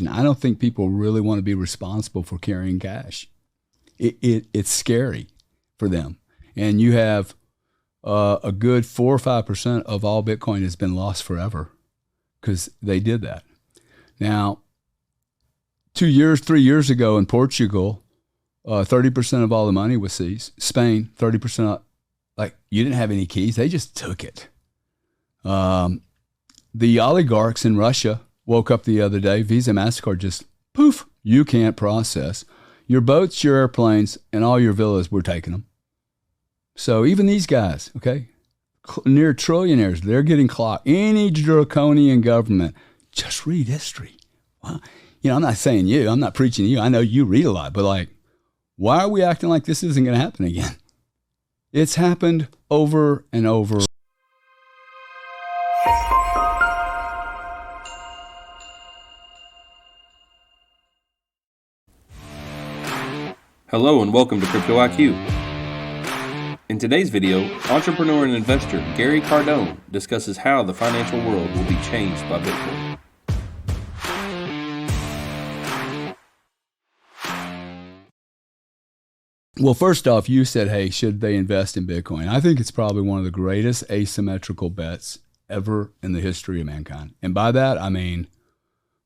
And I don't think people really want to be responsible for carrying cash. It's scary for them. And you have a good 4 or 5% of all Bitcoin has been lost forever because they did that. Now, 3 years ago in Portugal, 30% of all the money was seized. Spain, 30%. Like, you didn't have any keys. They just took it. The oligarchs in Russia woke up the other day. Visa, MasterCard just, poof, you can't process. Your boats, your airplanes, and all your villas, we're taking them. So even these guys, okay, near trillionaires, they're getting clocked. Any draconian government, just read history. Wow. I'm not saying you. I'm not preaching to you. I know you read a lot. But, like, why are we acting like this isn't going to happen again? It's happened over and over. Hello and welcome to Crypto IQ. In today's video, entrepreneur and investor Gary Cardone discusses how the financial world will be changed by Bitcoin. Well, first off, you said, hey, should they invest in Bitcoin? I think it's probably one of the greatest asymmetrical bets ever in the history of mankind. And by that, I mean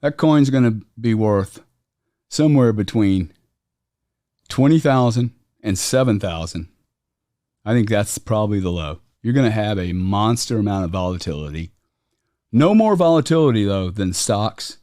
that coin's going to be worth somewhere between 20,000 and 7,000. I think that's probably the low. You're going to have a monster amount of volatility. No more volatility, though, than stocks.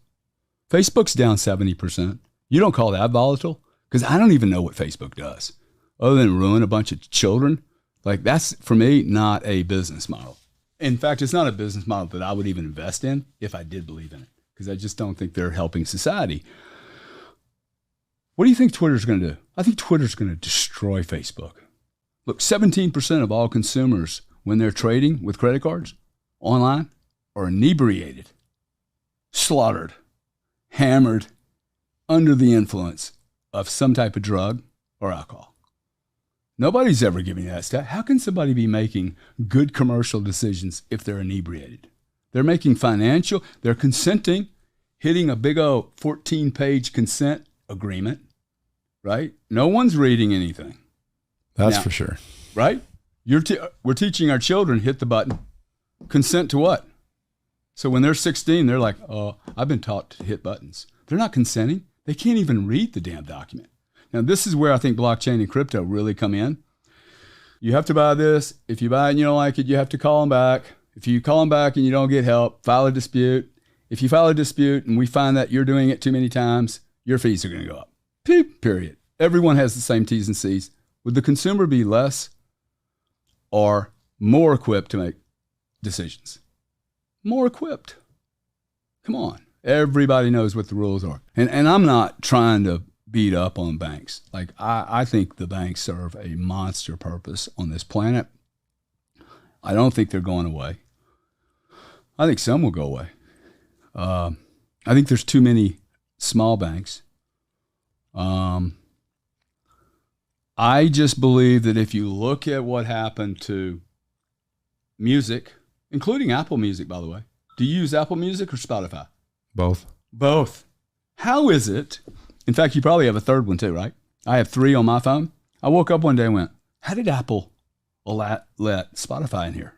Facebook's down 70%. You don't call that volatile? Because I don't even know what Facebook does other than ruin a bunch of children. Like, that's, for me, not a business model. In fact, it's not a business model that I would even invest in if I did believe in it, because I just don't think they're helping society. What do you think Twitter's going to do? I think Twitter's going to destroy Facebook. Look, 17% of all consumers, when they're trading with credit cards online, are inebriated, slaughtered, hammered, under the influence of some type of drug or alcohol. Nobody's ever giving you that stat. How can somebody be making good commercial decisions if they're inebriated? They're making they're consenting, hitting a big old 14-page consent agreement, right? No one's reading anything. That's now, for sure. Right? We're teaching our children, hit the button. Consent to what? So when they're 16, they're like, oh, I've been taught to hit buttons. They're not consenting. They can't even read the damn document. Now, this is where I think blockchain and crypto really come in. You have to buy this. If you buy it and you don't like it, you have to call them back. If you call them back and you don't get help, file a dispute. If you file a dispute and we find that you're doing it too many times, your fees are going to go up. Period. Everyone has the same T's and C's. Would the consumer be less or more equipped to make decisions? More equipped. Come on. Everybody knows what the rules are. And I'm not trying to beat up on banks. Like, I think the banks serve a monster purpose on this planet. I don't think they're going away. I think some will go away. I think there's too many small banks. I just believe that if you look at what happened to music, including Apple Music, by the way. Do you use Apple Music or Spotify? Both. How is it? In fact, you probably have a third one too, right? I have 3 on my phone. I woke up one day and went, how did Apple let Spotify in here?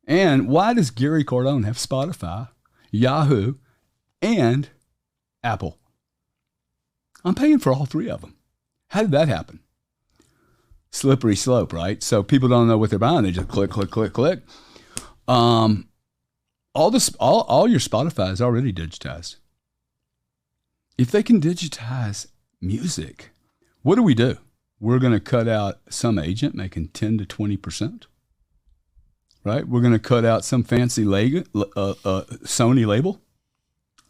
And why does Gary Cardone have Spotify, Yahoo, and Apple? I'm paying for all 3 of them. How did that happen? Slippery slope, right? So people don't know what they're buying. They just click. All your Spotify is already digitized. If they can digitize music, what do? We're going to cut out some agent making 10 to 20%, right? We're going to cut out some fancy Sony label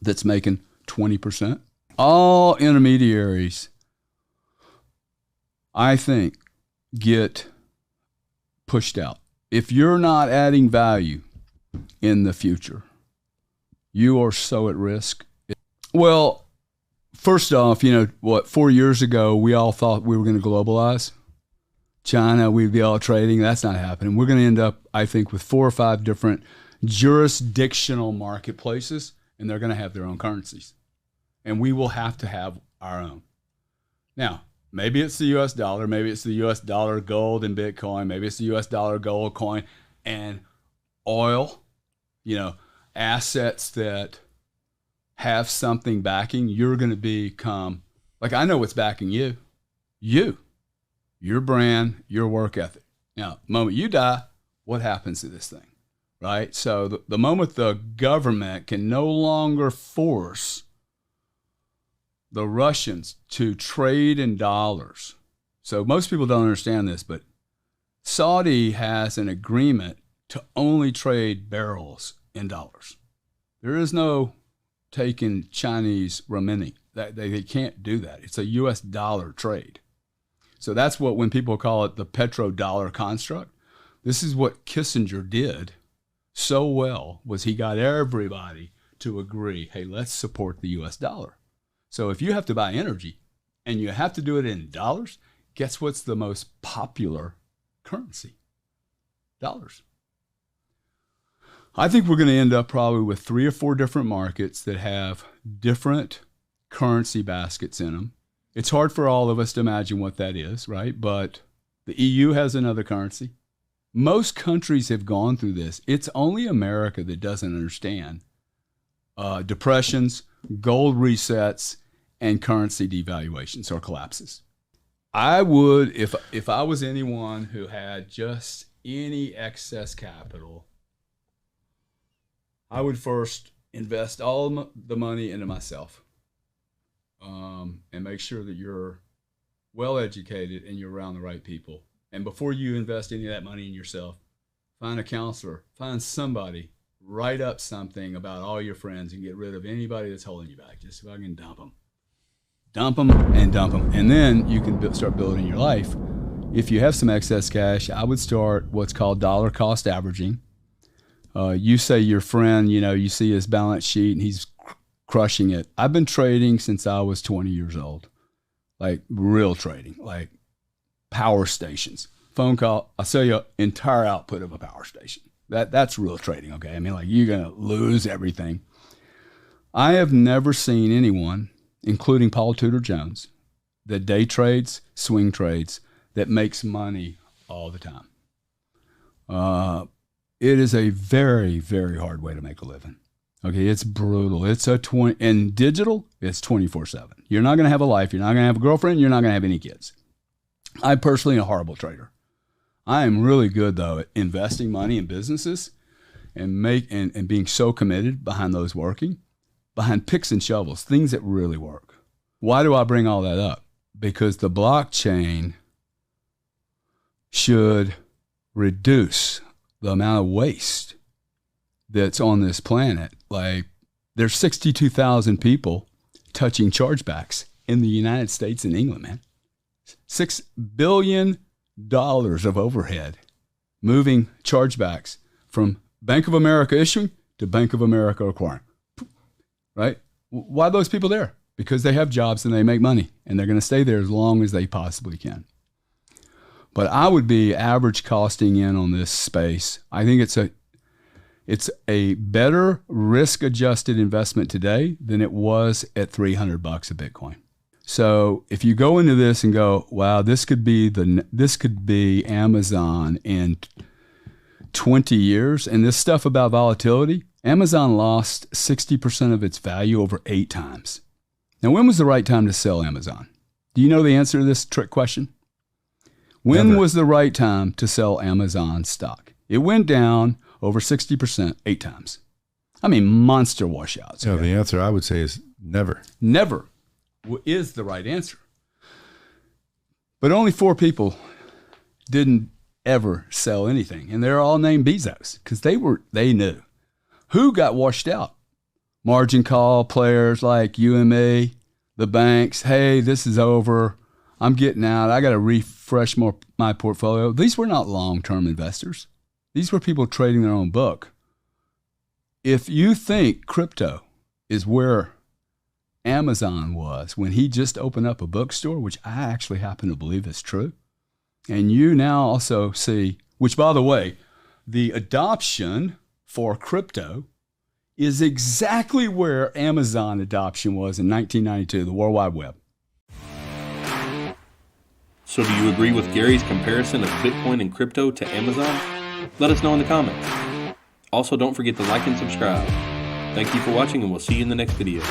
that's making 20%. All intermediaries, I think, get pushed out. If you're not adding value in the future, you are so at risk. Well, first off, 4 years ago, we all thought we were going to globalize. China, we'd be all trading. That's not happening. We're going to end up, I think, with 4 or 5 different jurisdictional marketplaces, and they're going to have their own currencies. and we will have to have our own. Now, maybe it's the US dollar, maybe it's the US dollar, gold, and Bitcoin, maybe it's the US dollar, gold, coin, and oil, assets that have something backing. You're going to become, like, I know what's backing you, your brand, your work ethic. Now, the moment you die, what happens to this thing, right? So the moment the government can no longer force the Russians to trade in dollars. So most people don't understand this, but Saudi has an agreement to only trade barrels in dollars. There is no taking Chinese renminbi. They can't do that. It's a US dollar trade. So that's what, when people call it the petrodollar construct, this is what Kissinger did so well, was he got everybody to agree, hey, let's support the US dollar. So if you have to buy energy and you have to do it in dollars, guess what's the most popular currency? Dollars. I think we're going to end up probably with 3 or 4 different markets that have different currency baskets in them. It's hard for all of us to imagine what that is, right? But the EU has another currency. Most countries have gone through this. It's only America that doesn't understand depressions, gold resets, and currency devaluations or collapses. I would, if I was anyone who had just any excess capital, I would first invest all the money into myself, and make sure that you're well educated and you're around the right people. And before you invest any of that money in yourself, find a counselor, find somebody, write up something about all your friends and get rid of anybody that's holding you back. Just fucking dump them. Dump them and dump them. And then you can start building your life. If you have some excess cash, I would start what's called dollar cost averaging. You say your friend, you see his balance sheet and he's crushing it. I've been trading since I was 20 years old, like real trading, like power stations. Phone call, I'll sell you an entire output of a power station. That's real trading, okay? I mean, like, you're going to lose everything. I have never seen anyone, including Paul Tudor Jones, that day trades, swing trades, that makes money all the time. It is a very, very hard way to make a living. Okay, it's brutal. It's and digital, it's 24/7. You're not going to have a life. You're not going to have a girlfriend. You're not going to have any kids. I personally am a horrible trader. I am really good, though, at investing money in businesses and being so committed behind those working, behind picks and shovels, things that really work. Why do I bring all that up? Because the blockchain should reduce the amount of waste that's on this planet. Like, there's 62,000 people touching chargebacks in the United States and England, man. $6 billion of overhead moving chargebacks from Bank of America issuing to Bank of America acquiring. Right? Why are those people there? Because they have jobs and they make money, and they're going to stay there as long as they possibly can. But I would be average costing in on this space. I think it's a better risk-adjusted investment today than it was at $300 a Bitcoin. So if you go into this and go, wow, this could be Amazon in 20 years, and this stuff about volatility, Amazon lost 60% of its value over 8 times. Now, when was the right time to sell Amazon? Do you know the answer to this trick question? When Never. was the right time to sell Amazon stock? It went down over 60% 8 times. I mean, monster washouts. No, Okay? the answer I would say is never. Never is the right answer. But only 4 people didn't ever sell anything, and they're all named Bezos because they knew. Who got washed out? Margin call players like you and me, the banks. Hey, this is over. I'm getting out. I got to refresh my portfolio. These were not long-term investors. These were people trading their own book. If you think crypto is where Amazon was when he just opened up a bookstore, which I actually happen to believe is true, and you now also see, which, by the way, the adoption for crypto is exactly where Amazon adoption was in 1992, the World Wide Web. So do you agree with Gary's comparison of Bitcoin and crypto to Amazon? Let us know in the comments. Also, don't forget to like and subscribe. Thank you for watching, and we'll see you in the next video.